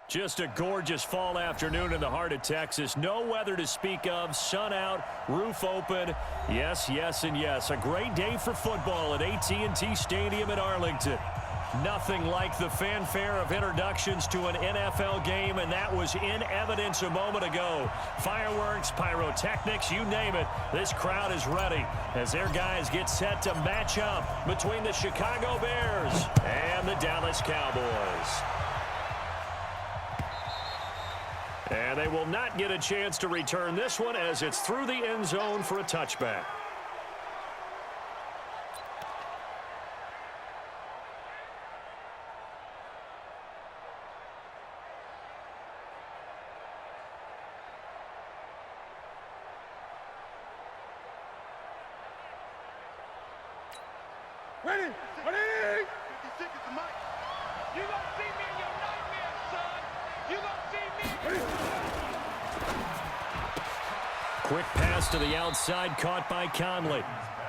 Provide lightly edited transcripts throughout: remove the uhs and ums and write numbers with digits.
Just a gorgeous fall afternoon in the heart of Texas. No weather to speak of. Sun out, roof open. Yes, yes, and yes. A great day for football at AT&T Stadium in Arlington. Nothing like the fanfare of introductions to an NFL game, and that was in evidence a moment ago. Fireworks, pyrotechnics, you name it. This crowd is ready as their guys get set to match up between the Chicago Bears and the Dallas Cowboys. And they will not get a chance to return this one as it's through the end zone for a touchback. Ready! Ready! 50 seconds to Mike. You gonna see me in your nightmares, son. You gonna see me. Quick pass to the outside, caught by Conley.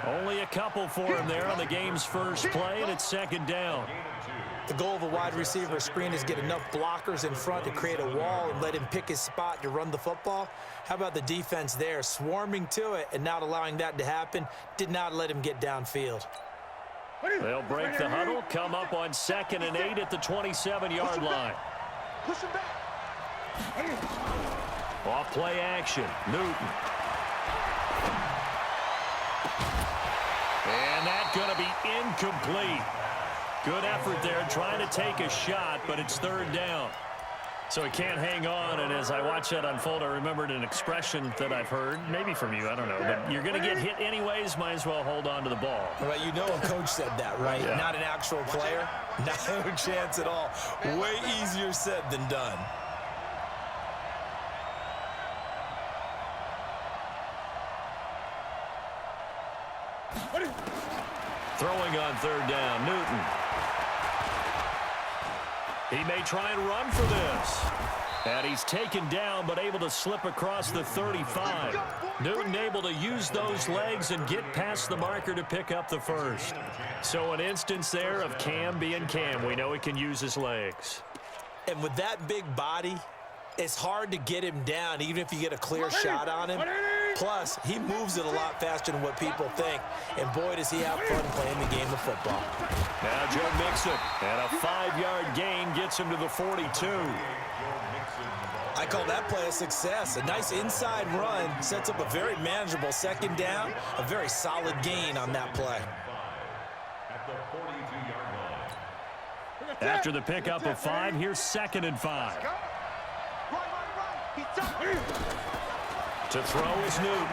Only a couple for him there on the game's first play, and it's second down. The goal of a wide receiver screen is get enough blockers in front to create a wall and let him pick his spot to run the football. How about the defense there, swarming to it and not allowing that to happen? Did not let him get downfield. They'll break the huddle, come up on 2nd and 8 at the 27-yard line. Push him back. Off play action, Newton. And that's going to be incomplete. Good effort there, trying to take a shot, but it's third down. So he can't hang on, and as I watch that unfold, I remembered an expression that I've heard, maybe from you, I don't know, but you're going to get hit anyways, might as well hold on to the ball. Right, you know a coach said that, right? Yeah. Not an actual player. No chance at all. Way easier said than done. Throwing on third down, Newton. He may try and run for this. And he's taken down, but able to slip across the 35. Newton able to use those legs and get past the marker to pick up the first. So an instance there of Cam being Cam. We know he can use his legs. And with that big body, it's hard to get him down, even if you get a clear shot on him. Plus, he moves it a lot faster than what people think. And boy, does he have fun playing the game of football. Now Joe Mixon, and a 5-yard gain gets him to the 42. I call that play a success. A nice inside run sets up a very manageable second down. A very solid gain on that play. After the pickup of 5, here's 2nd and 5. To throw is Newton.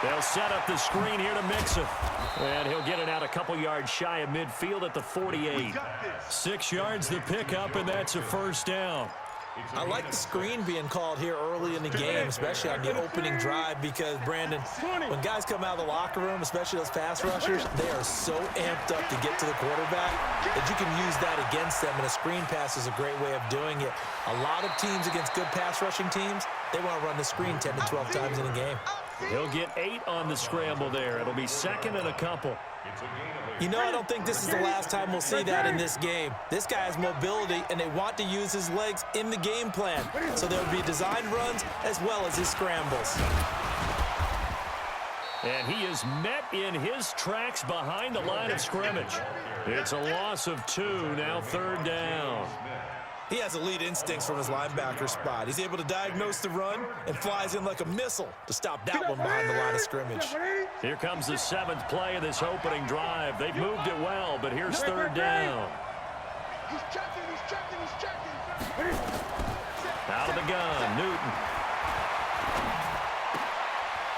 They'll set up the screen here to Mixon. And he'll get it out a couple yards shy of midfield at the 48. 6 yards the pickup, and that's a first down. I like the screen being called here early in the game, especially on the opening drive, because, Brandon, when guys come out of the locker room, especially those pass rushers, they are so amped up to get to the quarterback that you can use that against them, and a screen pass is a great way of doing it. A lot of teams against good pass rushing teams, they want to run the screen 10 to 12 times in a game. He'll get 8 on the scramble there. It'll be 2nd and a couple. You know, I don't think this is the last time we'll see that in this game. This guy has mobility, and they want to use his legs in the game plan. So there will be designed runs as well as his scrambles. And he is met in his tracks behind the line of scrimmage. It's a loss of 2, now third down. He has elite instincts from his linebacker spot. He's able to diagnose the run and flies in like a missile to stop that one behind the line of scrimmage. Here comes the 7th play of this opening drive. They've moved it well, but here's third down. He's checking, he's checking, he's checking. Out of the gun, Newton.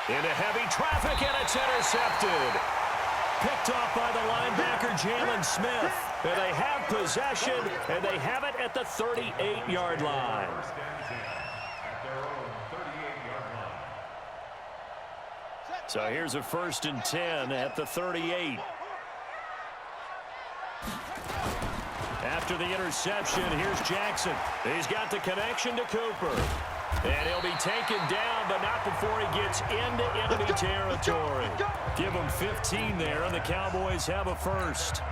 Into heavy traffic, and it's intercepted. Picked off by the linebacker, Jalen Smith. And they have possession, and they have it at the 38-yard line. So here's a 1st and 10 at the 38. After the interception, here's Jackson. He's got the connection to Cooper. And he'll be taken down, but not before he gets into enemy territory. Give him 15 there, and the Cowboys have a first.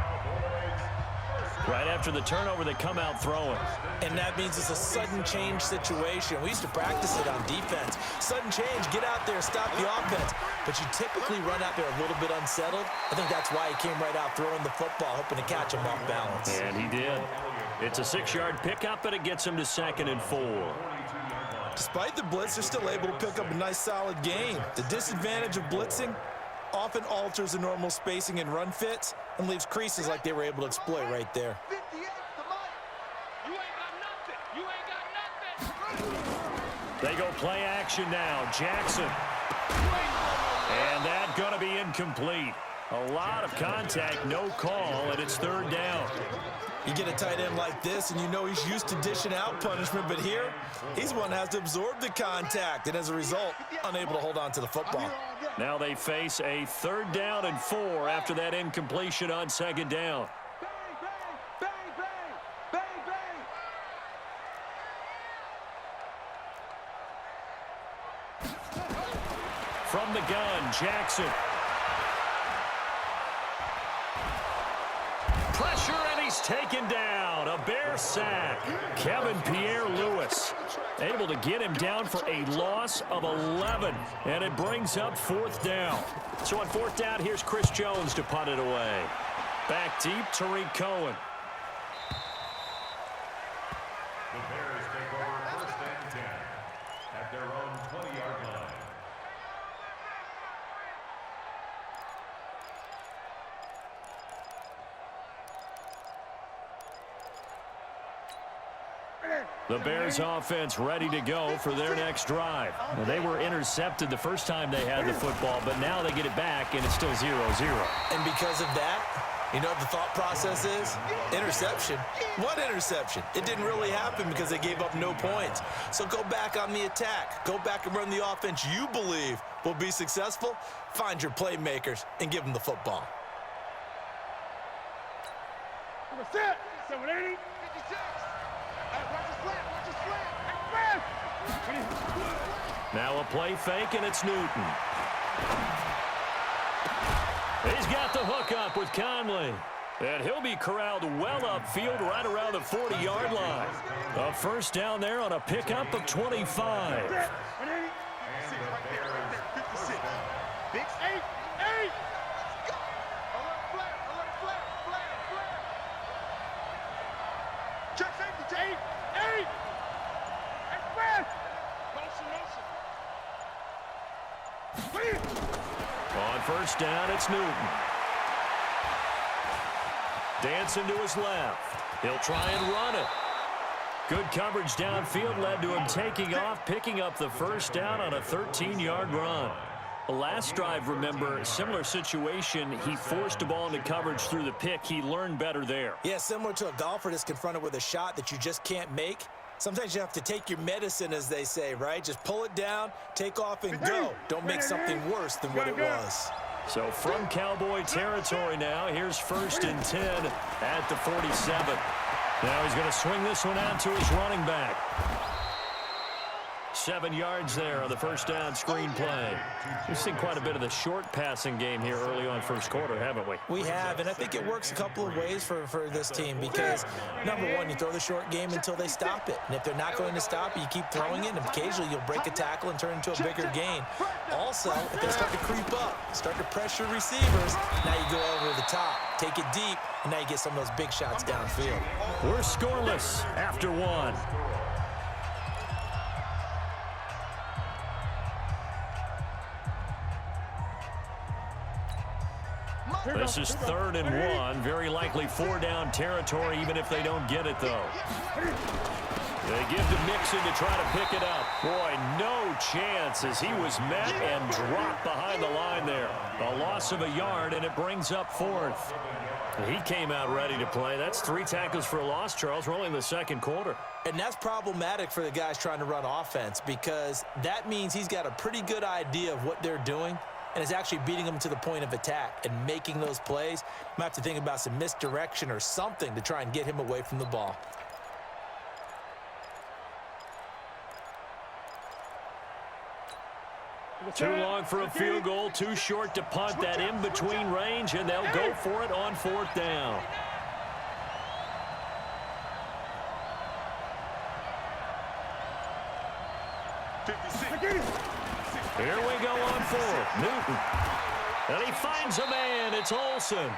Right after the turnover, they come out throwing. And that means it's a sudden change situation. We used to practice it on defense. Sudden change, get out there, stop the offense. But you typically run out there a little bit unsettled. I think that's why he came right out throwing the football, hoping to catch him off balance. And he did. It's a 6-yard pickup, and it gets him to 2nd and 4. Despite the blitz, they're still able to pick up a nice, solid gain. The disadvantage of blitzing often alters the normal spacing and run fits and leaves creases like they were able to exploit right there. They go play action now. Jackson. And that's going to be incomplete. A lot of contact, no call, and it's 3rd down. You get a tight end like this, and you know he's used to dishing out punishment, but here, he's the one that has to absorb the contact, and as a result, unable to hold on to the football. Now they face a 3rd down and 4 after that incompletion on 2nd down. From the gun, Jackson. Pressure, and he's taken down. A Bear sack. Kevin Pierre-Louis able to get him down for a loss of 11, and it brings up 4th down. So on 4th down, here's Chris Jones to punt it away. Back deep, Tariq Cohen. The Bears take over 1st and 10 at their own 20-yard line. The Bears offense ready to go for their next drive. Well, they were intercepted the first time they had the football, but now they get it back, and it's still 0-0. And because of that, you know what the thought process is? Interception. What interception? It didn't really happen because they gave up no points. So go back on the attack. Go back and run the offense you believe will be successful. Find your playmakers and give them the football. What's that? 780. 56. Now a play fake, and it's Newton. He's got the hook up with Conley. And he'll be corralled well upfield right around the 40-yard line. A 1st down there on a pickup of 25. On 1st down, it's Newton. Dancing to his left. He'll try and run it. Good coverage downfield led to him taking off, picking up the 1st down on a 13-yard run. The last drive, remember, similar situation. He forced a ball into coverage through the pick. He learned better there. Yeah, similar to a golfer that's confronted with a shot that you just can't make. Sometimes you have to take your medicine, as they say, right? Just pull it down, take off, and go. Don't make something worse than what it was. So from Cowboy territory now, here's 1st and 10 at the 47. Now he's going to swing this one out to his running back. 7 yards there on the 1st down screen play. We've seen quite a bit of the short passing game here early on 1st quarter, haven't we? We have, and I think it works a couple of ways for this team because, number one, you throw the short game until they stop it. And if they're not going to stop it, you keep throwing it, and occasionally you'll break a tackle and turn into a bigger gain. Also, if they start to creep up, start to pressure receivers, now you go over the top, take it deep, and now you get some of those big shots downfield. We're scoreless after 1. This is 3rd and 1. Very likely 4-down territory, even if they don't get it, though. They give to Mixon to try to pick it up. Boy, no chance as he was met and dropped behind the line there. A loss of a yard, and it brings up 4th. He came out ready to play. That's 3 tackles for a loss, Charles. We're only in the 2nd quarter. And that's problematic for the guys trying to run offense because that means he's got a pretty good idea of what they're doing and is actually beating them to the point of attack and making those plays. Might have to think about some misdirection or something to try and get him away from the ball. Too long for a field goal, too short to punt. That in-between range, and they'll go for it on 4th down. Here we go on fourth. Newton. And he finds a man. It's Olsen.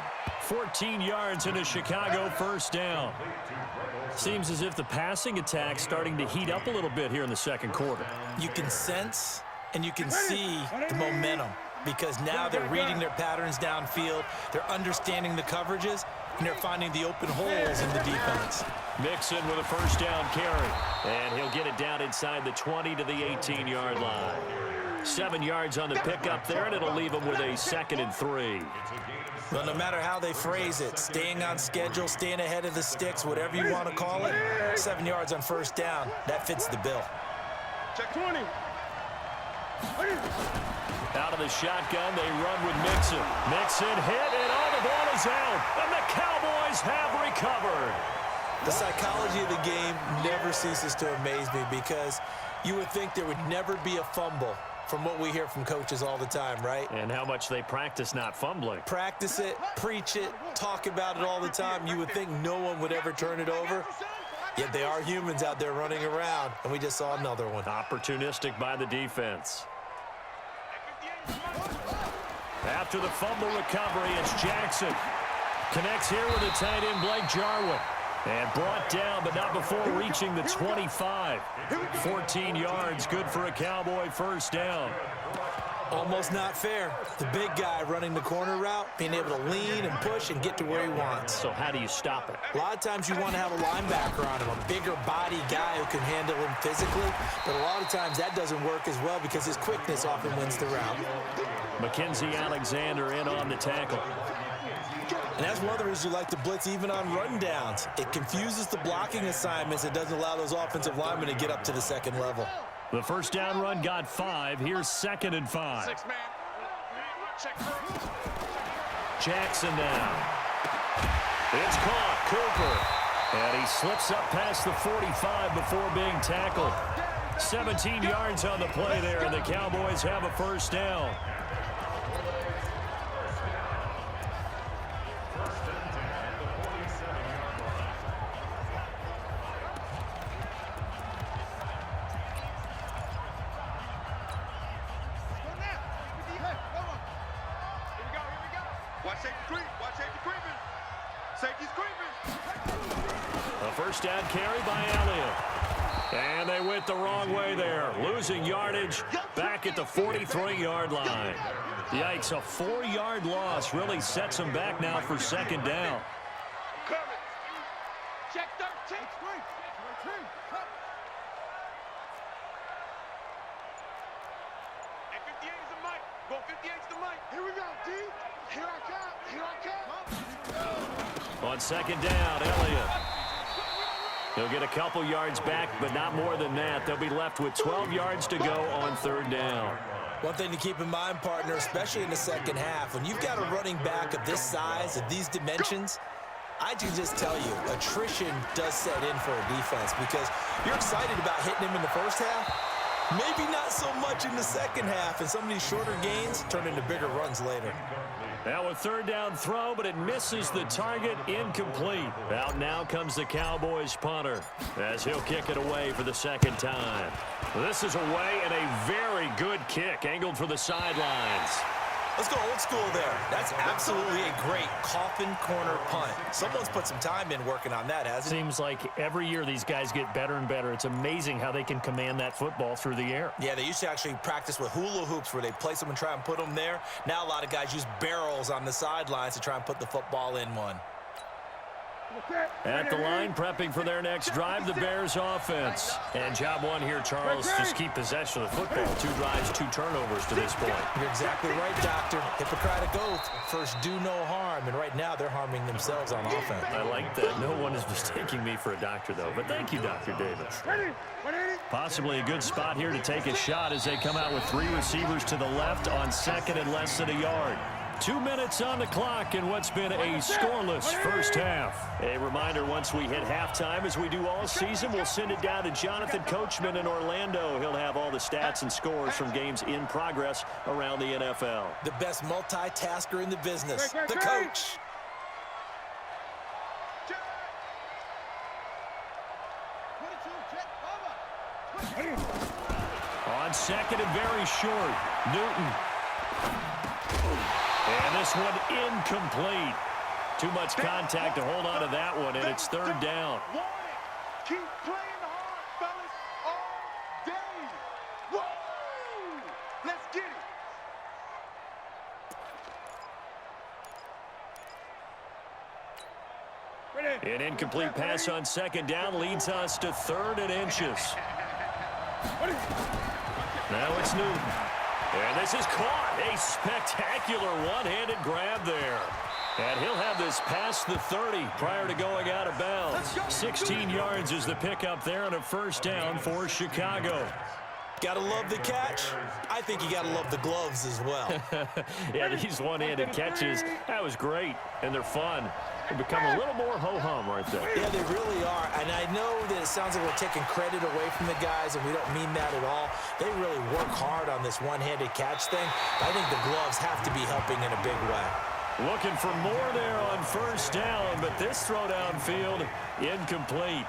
14 yards and a Chicago first down. Seems as if the passing attack's starting to heat up a little bit here in the second quarter. You can sense and you can see the momentum because now they're reading their patterns downfield. They're understanding the coverages, and they're finding the open holes in the defense. Mixon with a first down carry. And he'll get it down inside the 20 to the 18-yard line. 7 yards on the pickup there, and it'll leave him with a 2nd and 3. Well, no matter how they phrase it, staying on schedule, staying ahead of the sticks, whatever you want to call it, 7 yards on first down, that fits the bill. Check 20. Out of the shotgun, they run with Mixon. Mixon hit, and all the ball is out, and the Cowboys have recovered. The psychology of the game never ceases to amaze me because you would think there would never be a fumble from what we hear from coaches all the time, right? And how much they practice not fumbling. Practice it, preach it, talk about it all the time. You would think no one would ever turn it over. Yet they are humans out there running around, and we just saw another one. Opportunistic by the defense. After the fumble recovery, it's Jackson. Connects here with a tight end, Blake Jarwin. And brought down, but not before reaching the 25. 14 yards, good for a Cowboy first down. Almost not fair. The big guy running the corner route, being able to lean and push and get to where he wants. So how do you stop it? A lot of times you want to have a linebacker on him, a bigger body guy who can handle him physically. But a lot of times that doesn't work as well because his quickness often wins the route. Mackenzie Alexander in on the tackle. And that's one of the reasons you like to blitz even on rundowns. It confuses the blocking assignments. It doesn't allow those offensive linemen to get up to the second level. The first down run got 5. Here's 2nd and 5. 6 man. Check. Jackson down. It's caught. Cooper. And he slips up past the 45 before being tackled. 17 yards on the play there, and the Cowboys have a first down. Watch safety creep. Watch safety creeping. Safety's creeping. A first down carry by Elliott. And they went the wrong way there. Losing yardage back at the 43-yard line. Yikes, a 4-yard loss really sets them back now for 2nd down. Coming. Check 13. Hey, 58 is the mic. Go 58's the mic. Here we go, D. Here I come. Here I come. On 2nd down, Elliott. He'll get a couple yards back, but not more than that. They'll be left with 12 yards to go on 3rd down. One thing to keep in mind, partner, especially in the second half, when you've got a running back of this size, of these dimensions, I can just tell you, attrition does set in for a defense because you're excited about hitting him in the first half. Maybe not so much in the second half, and some of these shorter gains turn into bigger runs later. Now a 3rd down throw, but it misses the target, incomplete. Out now comes the Cowboys punter as he'll kick it away for the 2nd time. This is away and a very good kick angled for the sidelines. Let's go old school there. That's absolutely a great coffin corner punt. Someone's put some time in working on that, hasn't it? Seems like every year these guys get better and better. It's amazing how they can command that football through the air. Yeah, they used to actually practice with hula hoops where they place them and try and put them there. Now a lot of guys use barrels on the sidelines to try and put the football in one. At the line, prepping for their next drive, the Bears offense. And job one here, Charles, just keep possession of the football. 2 drives, 2 turnovers to this point. You're exactly right, Doctor. Hippocratic oath. First, do no harm. And right now, they're harming themselves on offense. I like that. No one is mistaking me for a doctor, though. But thank you, Dr. Davis. Possibly a good spot here to take a shot as they come out with 3 receivers to the left on 2nd and less than a yard. 2 minutes on the clock in what's been a scoreless first half. A reminder, once we hit halftime, as we do all season, we'll send it down to Jonathan Coachman in Orlando. He'll have all the stats and scores from games in progress around the NFL. The best multitasker in the business, the coach. On on second and very short. Newton. And this one incomplete. Too much contact to hold on to that one, and it's third down. Keep playing hard, fellas, all day. Woo! Let's get it. An incomplete pass on second down leads us to third and inches. Now it's Newton. And this is caught. A spectacular one-handed grab there. And he'll have this past the 30 prior to going out of bounds. 16 yards is the pickup there on a first down for Chicago. Gotta love the catch. I think you gotta love the gloves as well. Yeah, these one-handed catches, that was great, and they're fun. They become a little more ho-hum right there. Yeah, they really are. And I know that it sounds like we're taking credit away from the guys, and we don't mean that at all. They really work hard on this one-handed catch thing. I think the gloves have to be helping in a big way. Looking for more there on first down, but this throw downfield, incomplete.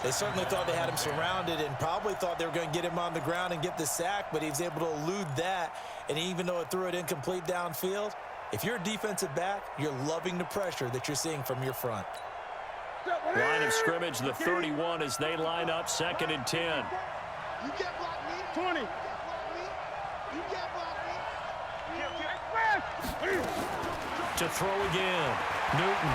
They certainly thought they had him surrounded and probably thought they were going to get him on the ground and get the sack, but he was able to elude that. And even though it threw it incomplete downfield, if you're a defensive back, you're loving the pressure that you're seeing from your front. Line of scrimmage, the 31 as they line up second and 10. You get block me. 20. You get block me. To throw again, Newton.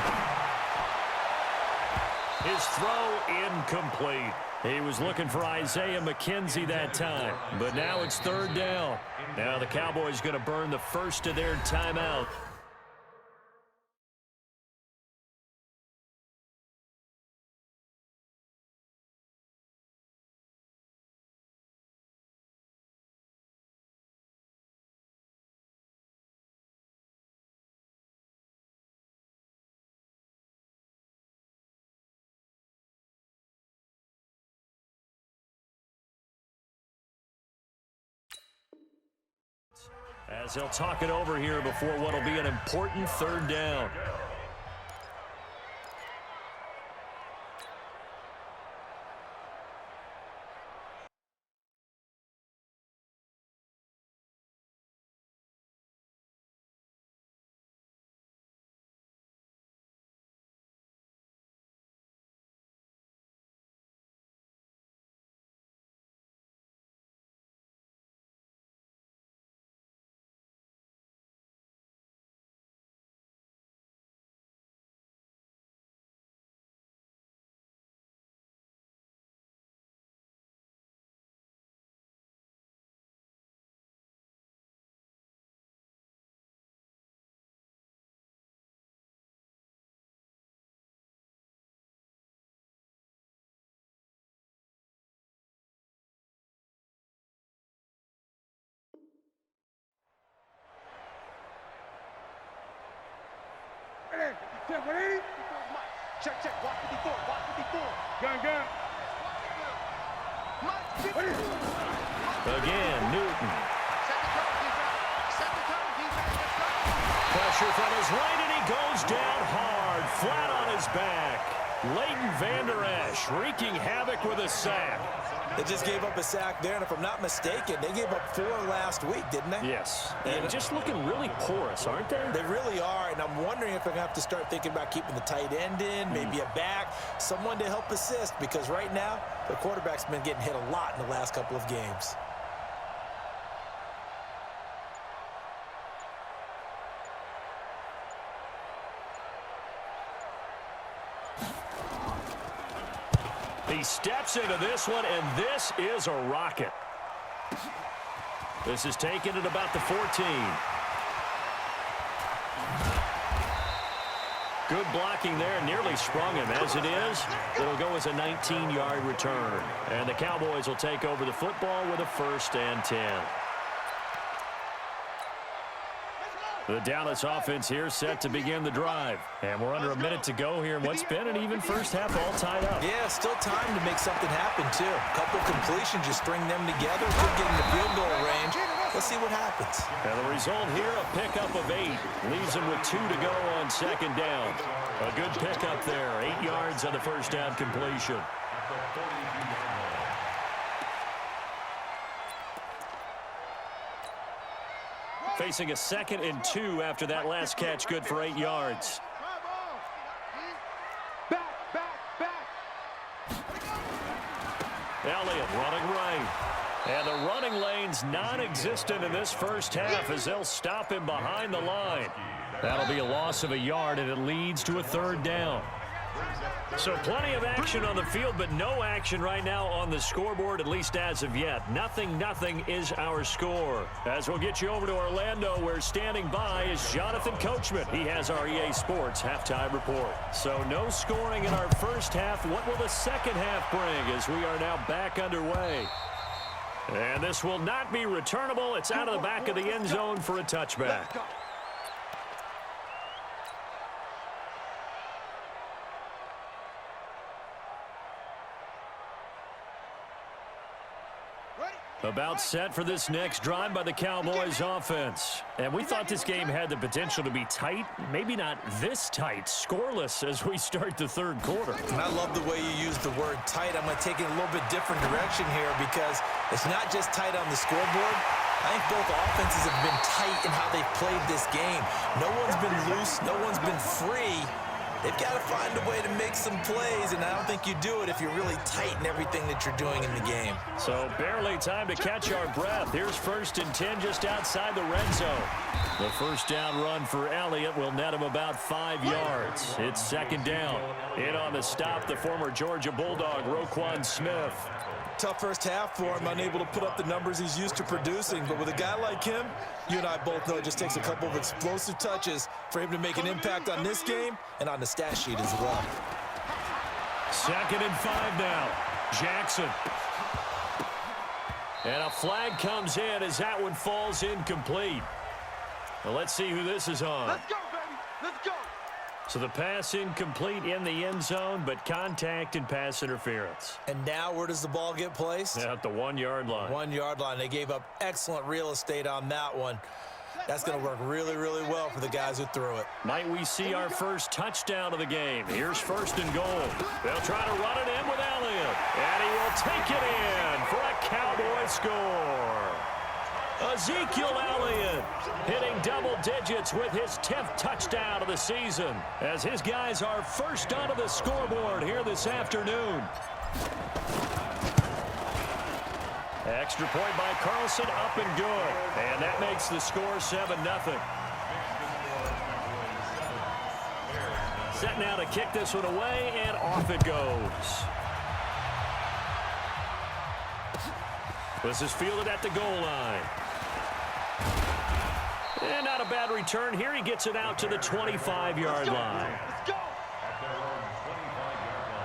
His throw incomplete. He was looking for Isaiah McKenzie that time, but now it's third down. Now the Cowboys going to burn the first of their timeout. As they'll talk it over here before what will be an important third down. Check, check. Watch 54. Watch 54. Gun. Again, Newton. Pressure from his right, and he goes down hard, flat on his back. Leighton Vander Esch wreaking havoc with a sack. They just gave up a sack there, and if I'm not mistaken, they gave up 4 last week, didn't they? Yes, and just looking really porous, aren't they? They really are, and I'm wondering if they're going to have to start thinking about keeping the tight end in, maybe a back, someone to help assist, because right now, the quarterback's been getting hit a lot in the last couple of games. He steps into this one, and this is a rocket. This is taken at about the 14. Good blocking there, nearly sprung him. As it is, it'll go as a 19-yard return. And the Cowboys will take over the football with a 1st and 10. The Dallas offense here set to begin the drive. And we're under a minute to go here in what's been an even first half all tied up. Yeah, still time to make something happen, too. A couple completions, just string them together, could get in the field goal range. Let's see what happens. And the result here, a pickup of 8. Leaves them with 2 to go on second down. A good pickup there. 8 yards on the first down completion. facing a 2nd and 2 after that last catch, good for 8 yards. Elliott running right. And the running lane's non-existent in this first half as they'll stop him behind the line. That'll be a loss of a yard, and it leads to a 3rd down. So plenty of action on the field, but no action right now on the scoreboard, at least as of yet. 0-0 is our score. As we'll get you over to Orlando, where standing by is Jonathan Coachman. He has our EA Sports halftime report. So no scoring in our first half. What will the second half bring as we are now back underway? And this will not be returnable. It's out of the back of the end zone for a touchback. About set for this next drive by the Cowboys offense. And we thought this game had the potential to be tight, maybe not this tight, scoreless as we start the 3rd quarter. And I love the way you use the word tight. I'm going to take it a little bit different direction here because it's not just tight on the scoreboard. I think both offenses have been tight in how they've played this game. No one's been loose. No one's been free. They've got to find a way to make some plays, and I don't think you do it if you're really tight in everything that you're doing in the game. So barely time to catch our breath. Here's 1st and 10 just outside the red zone. The first down run for Elliott will net him about 5 yards. It's 2nd down. In on the stop, the former Georgia Bulldog, Roquan Smith. Tough first half for him, unable to put up the numbers he's used to producing. But with a guy like him, you and I both know it just takes a couple of explosive touches for him to make an impact on this game and on the stat sheet as well. 2nd and 5 now. Jackson. And a flag comes in as that one falls incomplete. Well, let's see who this is on. Let's go, baby. Let's go. So the pass incomplete in the end zone, but contact and pass interference. And now where does the ball get placed? At the 1-yard line. 1-yard line. They gave up excellent real estate on that one. That's going to work really, really well for the guys who threw it. Might we see our first touchdown of the game? Here's 1st and goal. They'll try to run it in with Elliott. And he will take it in for a Cowboy score. Ezekiel Elliott hitting double digits with his 10th touchdown of the season as his guys are first onto the scoreboard here this afternoon. Extra point by Carlson, up and good. And that makes the score 7-0. Set now to kick this one away, and off it goes. This is fielded at the goal line. And not a bad return here. He gets it out to the 25-yard line. Let's go. At their own 25-yard line.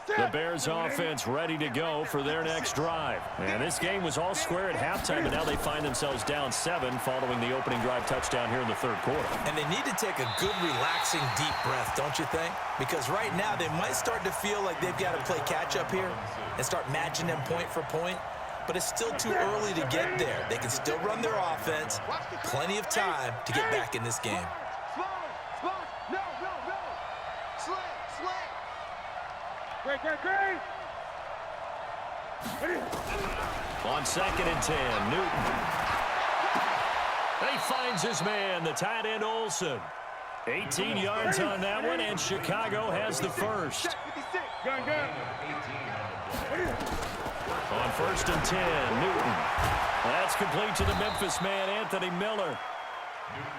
The Bears offense ready to go for their next drive. And this game was all square at halftime, but now they find themselves down 7 following the opening drive touchdown here in the 3rd quarter. And they need to take a good, relaxing, deep breath, don't you think? Because right now they might start to feel like they've got to play catch-up here and start matching them point for point. But it's still too early to get there. They can still run their offense. Plenty of time to get back in this game. Great. On 2nd and 10, Newton. He finds his man, the tight end Olsen. 18 yards on that one, and Chicago has the first. Gun. On 1st and 10, Newton. That's complete to the Memphis man, Anthony Miller.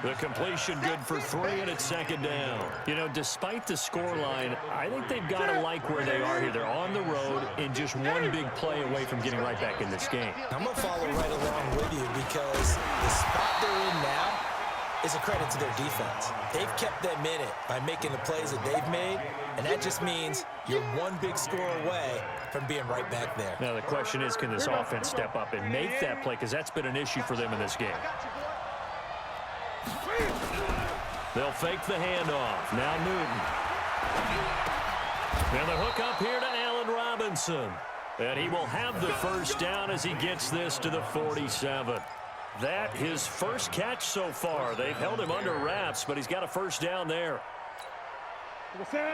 The completion good for 3, and it's 2nd down. You know, despite the scoreline, I think they've got to like where they are here. They're on the road and just one big play away from getting right back in this game. I'm going to follow right along with you because the spot they're in now is a credit to their defense. They've kept them in it by making the plays that they've made, and that just means you're one big score away from being right back there. Now, the question is, can this offense step up and make that play? Because that's been an issue for them in this game. They'll fake the handoff. Now Newton. And the hook up here to Allen Robinson. And he will have the first down as he gets this to the 47. That his first catch so far. They've held him under wraps, but he's got a first down there.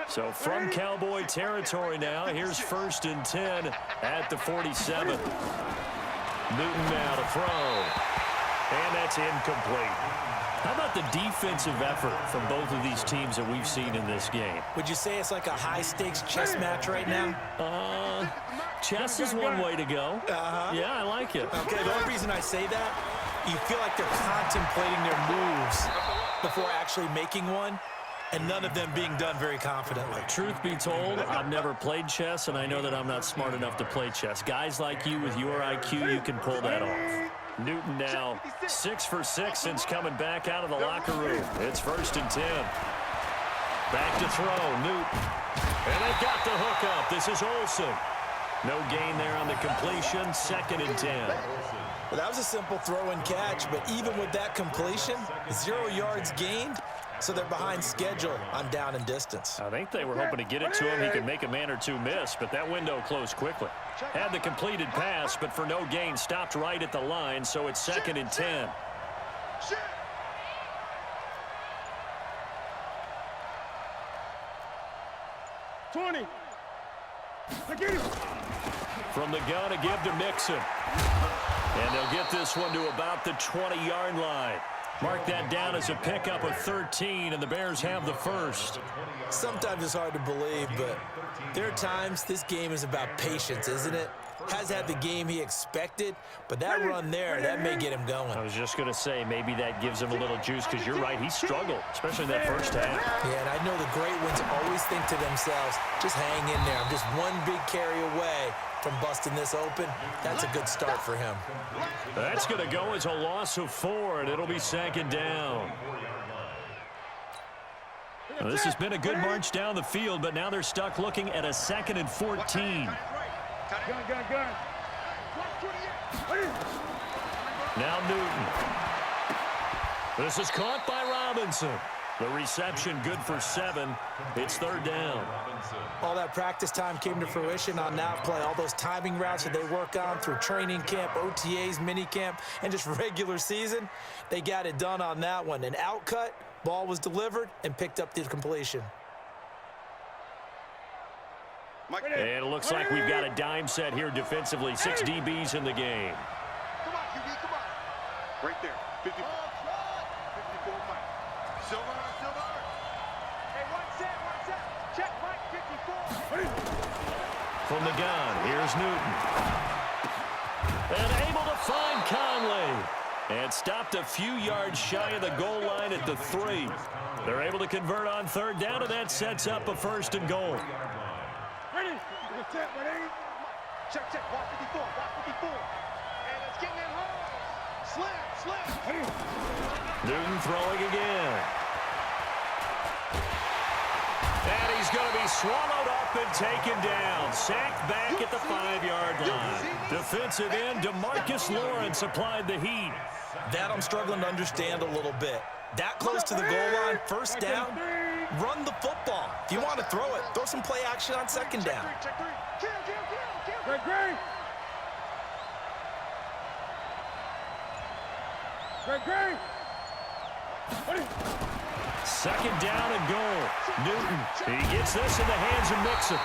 So from Cowboy territory now, here's 1st and 10 at the 47. Newton now to throw. And that's incomplete. How about the defensive effort from both of these teams that we've seen in this game? Would you say it's like a high-stakes chess match right now? Chess is one way to go. Yeah, I like it. Okay, the only reason I say that, you feel like they're contemplating their moves before actually making one, and none of them being done very confidently. Truth be told, I've never played chess, and I know that I'm not smart enough to play chess. Guys like you with your IQ, you can pull that off. Newton now 6 for 6 since coming back out of the locker room. It's 1st and 10. Back to throw, Newton. And they've got the hook up. This is Olsen. No gain there on the completion, 2nd and 10. Well, that was a simple throw and catch, but even with that completion, 0 yards gained, so they're behind schedule on down and distance. I think they were hoping to get it to him. He could make a man or two miss, but that window closed quickly. Had the completed pass, but for no gain, stopped right at the line, so it's 2nd and 10. 20. From the gun, a give to Mixon. And they'll get this one to about the 20-yard line. Mark that down as a pickup of 13, and the Bears have the first. Sometimes it's hard to believe, but there are times this game is about patience, isn't it? Has had the game he expected, but that run there, that may get him going. I was just going to say, maybe that gives him a little juice, because you're right, he struggled, especially in that first half. Yeah, and I know the great ones always think to themselves, just hang in there. I'm just one big carry away from busting this open. That's a good start for him. That's going to go as a loss of 4, and it'll be 2nd down. Now, this has been a good march down the field, but now they're stuck looking at a 2nd and 14. Gun. Now Newton. This is caught by Robinson. The reception good for 7. It's 3rd down. All that practice time came to fruition on that play. All those timing routes that they work on through training camp, OTAs, minicamp, and just regular season, they got it done on that one. An outcut, ball was delivered, and picked up the completion. And it looks like we've got a dime set here defensively. 6 DBs in the game. Come on, QB, come on. Right there. 54. 54, Mike. Silver. Hey, one set. Check, Mike, 54. From the gun, here's Newton. And able to find Conley. And stopped a few yards shy of the goal line at the 3. They're able to convert on 3rd down, and that sets up a 1st and goal. Ready? Ready? Check. Watch 54. And it's getting in home. Slam. Newton throwing again. And he's going to be swallowed up and taken down. Sacked back at the 5-yard line. Defensive end DeMarcus Lawrence applied the heat. That I'm struggling to understand a little bit. That close to the goal line, 1st down, run the football. If you want to throw it, throw some play action on 2nd down. Check 3. Kill. Great. 2nd down and goal. Newton, he gets this in the hands of Mixon.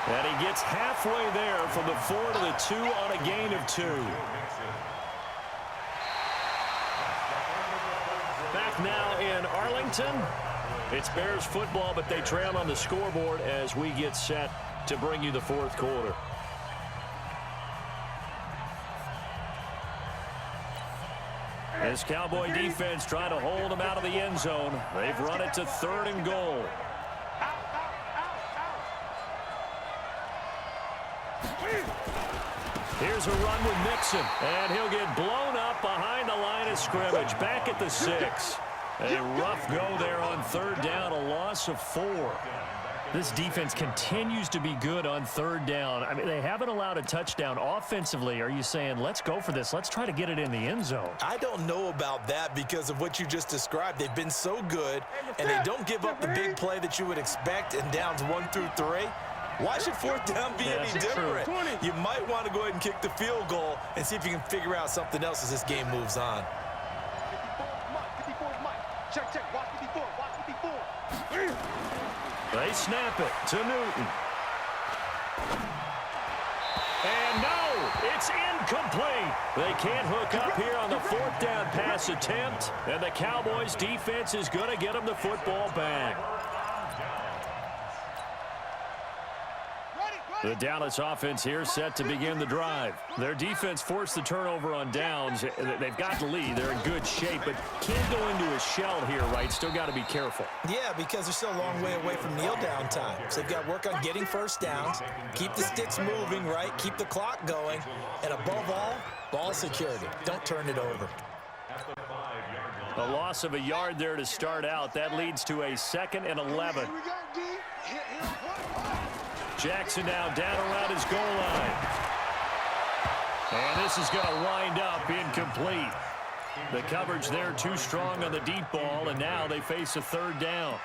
And he gets halfway there from the 4 to the 2 on a gain of 2. Back now in Arlington. It's Bears football, but they trail on the scoreboard as we get set to bring you the 4th quarter. As Cowboy defense trying to hold them out of the end zone. They've run it to 3rd and goal. Here's a run with Mixon, and he'll get blown up behind the line of scrimmage. Back at the 6. A rough go there on 3rd down, a loss of 4. This defense continues to be good on 3rd down. I mean, they haven't allowed a touchdown offensively. Are you saying, let's go for this? Let's try to get it in the end zone. I don't know about that because of what you just described. They've been so good, and they don't give up the big play that you would expect in downs 1 through 3. Why should fourth down be any different? You might want to go ahead and kick the field goal and see if you can figure out something else as this game moves on. 54 Mike. Check, watch 54, watch 54. They snap it to Newton. And no, it's incomplete. They can't hook up here on the fourth down pass attempt, and the Cowboys defense is going to get them the football back. The Dallas offense here set to begin the drive. Their defense forced the turnover on downs. They've got the lead. They're in good shape, but can't go into a shell here, right? Still got to be careful. Yeah, because they're still a long way away from kneel down time. So they've got to work on getting first downs, keep the sticks moving, right? Keep the clock going. And above all, ball security. Don't turn it over. A loss of a yard there to start out. That leads to a 2nd and 11. Jackson now down around his goal line. And this is going to wind up incomplete. The coverage there too strong on the deep ball, and now they face a third down.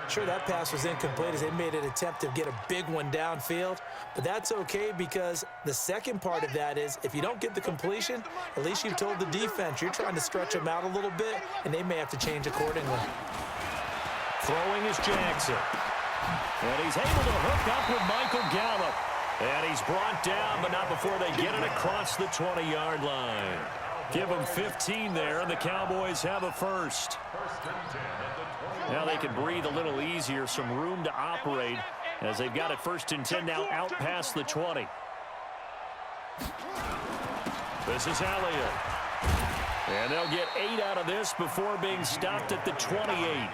Sure, that pass was incomplete as they made an attempt to get a big one downfield, but that's okay because the second part of that is if you don't get the completion, at least you've told the defense you're trying to stretch them out a little bit, and they may have to change accordingly. Throwing is Jackson. And he's able to hook up with Michael Gallup. And he's brought down, but not before they get it across the 20-yard line. Give them 15 there, and the Cowboys have a first. Now they can breathe a little easier, some room to operate, as they've got it 1st and 10 now out past the 20. This is Elliott. And they'll get 8 out of this before being stopped at the 28.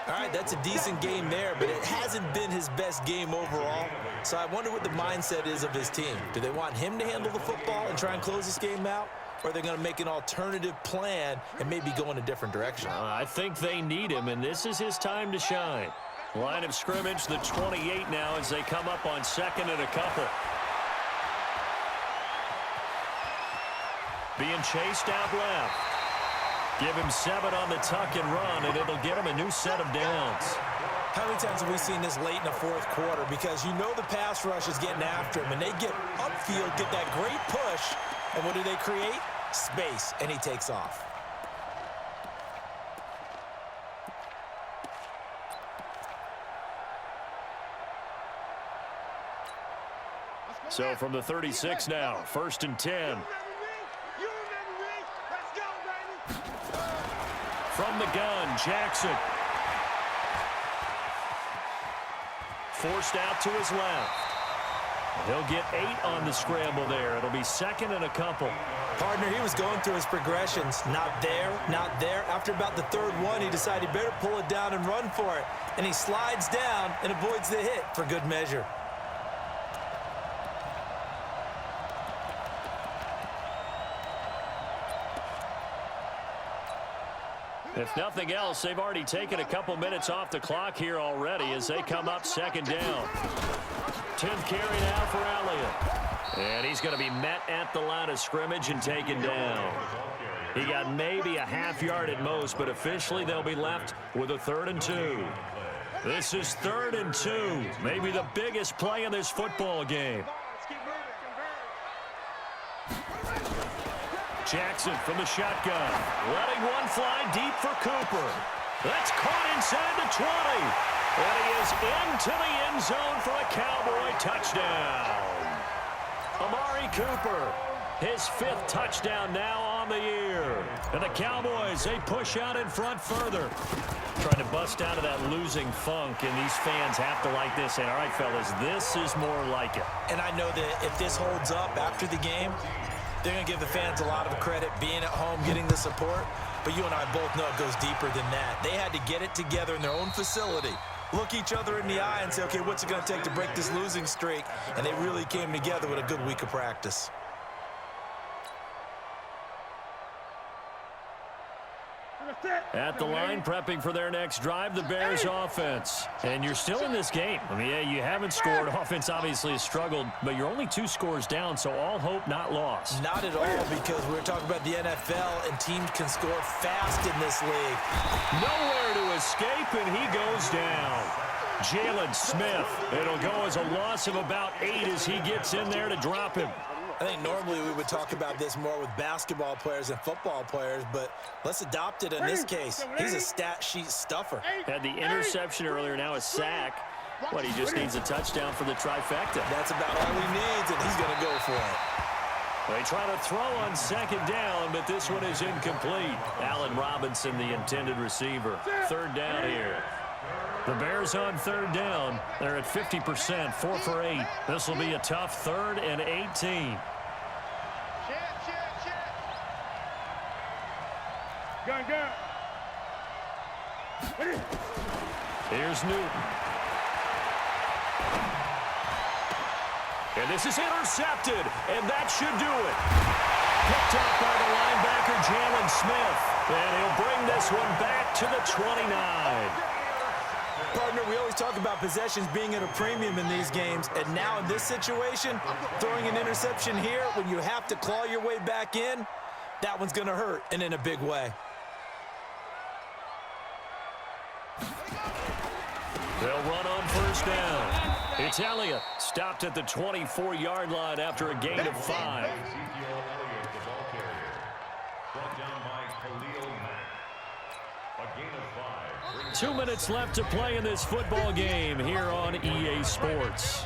All right, that's a decent game there, but it hasn't been his best game overall. So I wonder what the mindset is of his team. Do they want him to handle the football and try and close this game out? Or are they going to make an alternative plan and maybe go in a different direction? I think they need him, and this is his time to shine. Line of scrimmage, the 28 now as they come up on 2nd and a couple. Being chased out left. Give him 7 on the tuck and run, and it'll get him a new set of downs. How many times have we seen this late in the fourth quarter? Because you know the pass rush is getting after him, and they get upfield, get that great push, and what do they create? Space, and he takes off. So from the 36 now, 1st and 10. From the gun, Jackson. Forced out to his left. He'll get 8 on the scramble there. It'll be 2nd and a couple. Partner, he was going through his progressions. Not there, not there. After about the 3rd one, he decided he better pull it down and run for it. And he slides down and avoids the hit for good measure. If nothing else, they've already taken a couple minutes off the clock here already as they come up 2nd down. 10th carry now for Elliott. And he's going to be met at the line of scrimmage and taken down. He got maybe a half yard at most, but officially they'll be left with a 3rd and 2. This is 3rd and 2. Maybe the biggest play in this football game. Jackson from the shotgun, letting one fly deep for Cooper. That's caught inside the 20. And he is into the end zone for a Cowboy touchdown. Amari Cooper, his 5th touchdown now on the year. And the Cowboys, they push out in front further. Trying to bust out of that losing funk, and these fans have to like this. And all right, fellas, this is more like it. And I know that if this holds up after the game, they're going to give the fans a lot of credit being at home, getting the support. But you and I both know it goes deeper than that. They had to get it together in their own facility, look each other in the eye and say, okay, what's it going to take to break this losing streak? And they really came together with a good week of practice. At the line, prepping for their next drive, the Bears offense. And you're still in this game. I mean, yeah, you haven't scored. Offense obviously has struggled, but you're only 2 scores down, so all hope not lost. Not at all, because we're talking about the NFL, and teams can score fast in this league. Nowhere to escape, and he goes down. Jalen Smith. It'll go as a loss of about 8 as he gets in there to drop him. I think normally we would talk about this more with basketball players and football players, but let's adopt it in this case. He's a stat sheet stuffer. Had the interception earlier, now a sack. What, he just needs a touchdown for the trifecta. That's about all he needs, and he's going to go for it. They try to throw on second down, but this one is incomplete. Allen Robinson, the intended receiver. Third down here. The Bears on third down. They're at 50%, 4 for 8. This will be a tough 3rd and 18. Gun. Here's Newton. And this is intercepted, and that should do it. Picked up by the linebacker, Jalen Smith. And he'll bring this one back to the 29. Partner, we always talk about possessions being at a premium in these games, and now in this situation, throwing an interception here when you have to claw your way back in, that one's going to hurt, and in a big way. They'll run on first down. It's Elliott, stopped at the 24-yard line after a gain of 5. 2 minutes left to play in this football game here on EA Sports.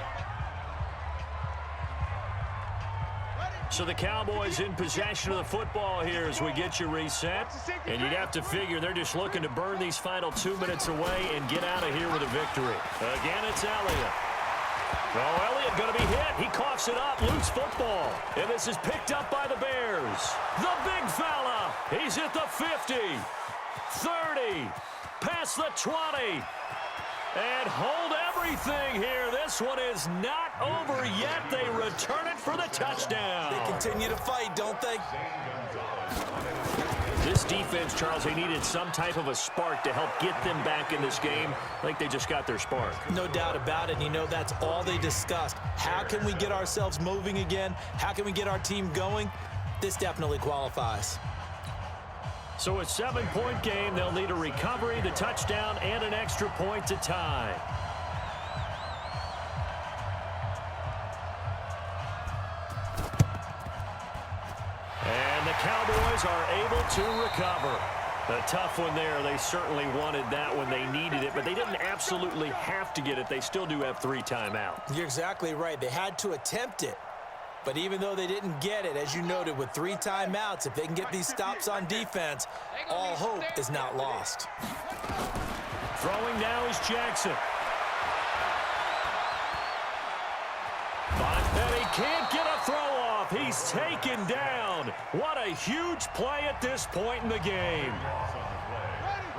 So the Cowboys in possession of the football here as we get you reset. And you'd have to figure they're just looking to burn these final 2 minutes away and get out of here with a victory. Again, it's Elliott. Oh, Elliott going to be hit. He coughs it up. Loose football. And this is picked up by the Bears. The big fella. He's at the 50. 30. Past the 20. And hold everything here. This one is not over yet. They return it for the touchdown. They continue to fight, don't they? This defense, Charles, they needed some type of a spark to help get them back in this game. I think they just got their spark. No doubt about it. You know, that's all they discussed. How can we get ourselves moving again? How can we get our team going? This definitely qualifies. So a 7-point game, they'll need a recovery, the touchdown, and an extra point to tie. And the Cowboys are able to recover. A tough one there. They certainly wanted that when they needed it, but they didn't absolutely have to get it. They still do have 3 timeouts. You're exactly right. They had to attempt it. But even though they didn't get it, as you noted, with 3 timeouts, if they can get these stops on defense, all hope is not lost. Throwing now is Jackson. And he can't get a throw off. He's taken down. What a huge play at this point in the game.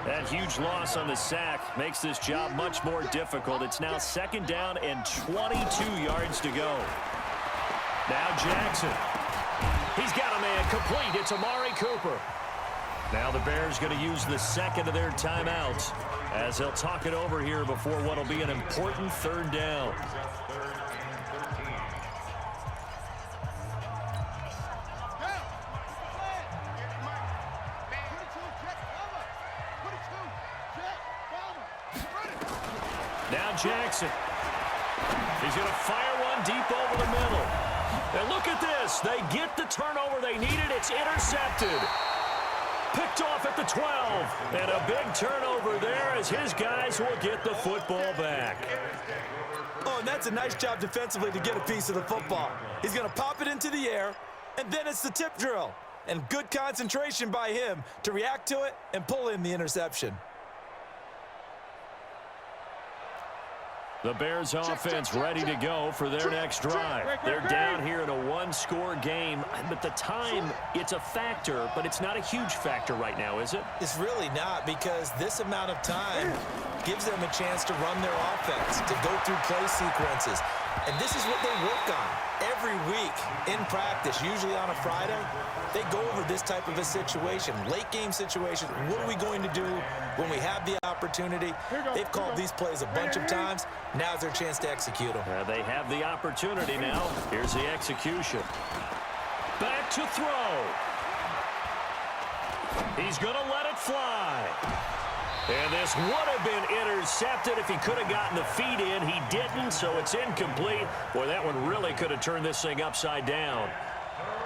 That huge loss on the sack makes this job much more difficult. It's now 2nd down and 22 yards to go. Now Jackson. He's got a man complete. It's Amari Cooper. Now the Bears going to use the 2nd of their timeouts as they'll talk it over here before what will be an important 3rd down. Now Jackson. He's going to fire one deep over the middle. And look at this. They get the turnover they needed. It's intercepted. Picked off at the 12. And a big turnover there as his guys will get the football back. Oh, and that's a nice job defensively to get a piece of the football. He's going to pop it into the air, and then it's the tip drill. And good concentration by him to react to it and pull in the interception. The Bears offense ready to go for their next drive. They're down here in a 1-score game, but the time, it's a factor, but it's not a huge factor right now, is it? It's really not, because this amount of time gives them a chance to run their offense, to go through play sequences. And this is what they work on every week in practice, usually on a Friday. They go over this type of a situation, late game situation. What are we going to do when we have the opportunity? They've called these plays a bunch of times. Now's their chance to execute them. They have the opportunity now. Here's the execution. Back to throw. He's going to let it fly. And this would have been intercepted if he could have gotten the feet in. He didn't, so it's incomplete. Boy, that one really could have turned this thing upside down.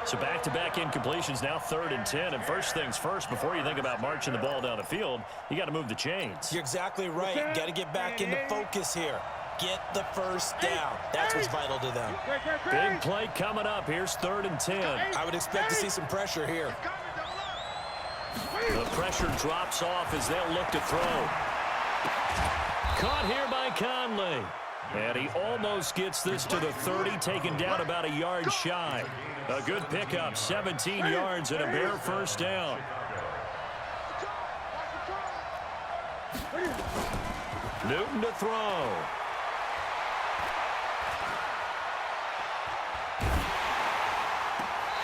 So back-to-back incompletions, now 3rd and 10. And first things first, before you think about marching the ball down the field, you got to move the chains. You're exactly right. Got to get back into focus here. Get the first down. That's what's vital to them. Big play coming up. Here's 3rd and 10. I would expect to see some pressure here. The pressure drops off as they'll look to throw. Caught here by Conley. And he almost gets this to the 30, taken down about a yard shy. A good pickup, 17 yards and a bare first down. Newton to throw.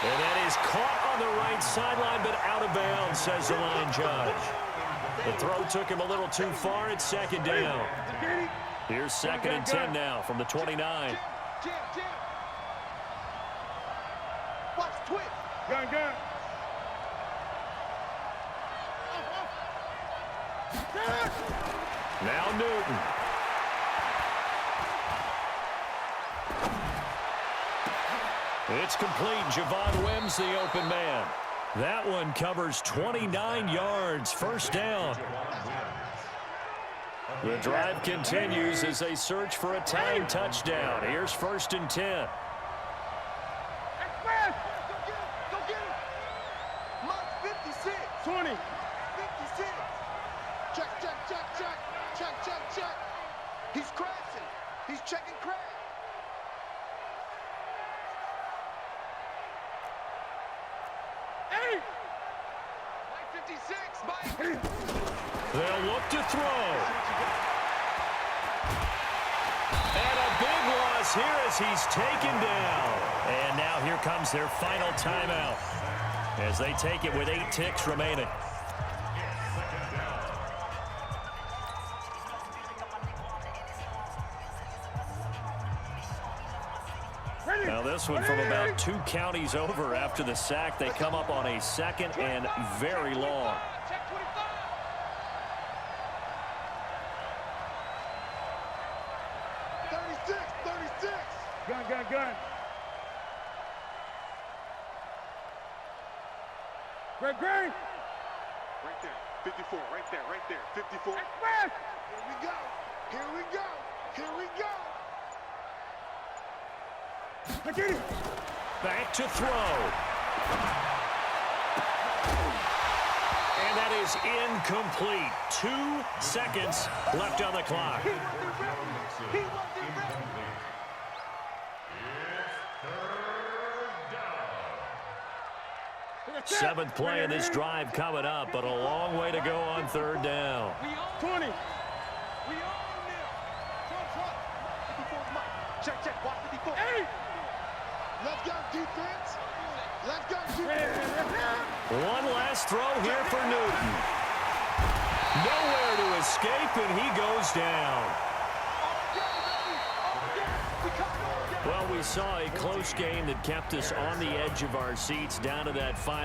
And that is caught on the right sideline, but out of bounds, says the line judge. The throw took him a little too far. It's 2nd down. Here's 2nd and 10 now from the 29. Watch twitch. Gun. Now Newton. It's complete. Javon Wims, the open man. That one covers 29 yards. First down. The drive continues as they search for a tying touchdown. Here's 1st and 10. Go get him. Mike 56. 20. 56. Check. He's crashing. He's checking crash. Mike 56. Mike. They'll look to throw. And a big loss here as he's taken down. And now here comes their final timeout as they take it with 8 ticks remaining. Now this one from about 2 counties over after the sack. They come up on a 2nd and very long. Check 25. 36. Gun. Greg. Right there. 54. Right there. 54. Here we go. Back to throw. And that is incomplete. 2 seconds left on the clock. He wasn't ready. 7th play of this drive coming up, but a long way to go on 3rd down. 20. We own them. Front. 54 Mike. Check. Watch 54. Hey! Left guard defense. One last throw here for Newton. Nowhere to escape, and he goes down. Well, we saw a close game that kept us on the edge of our seats down to that final.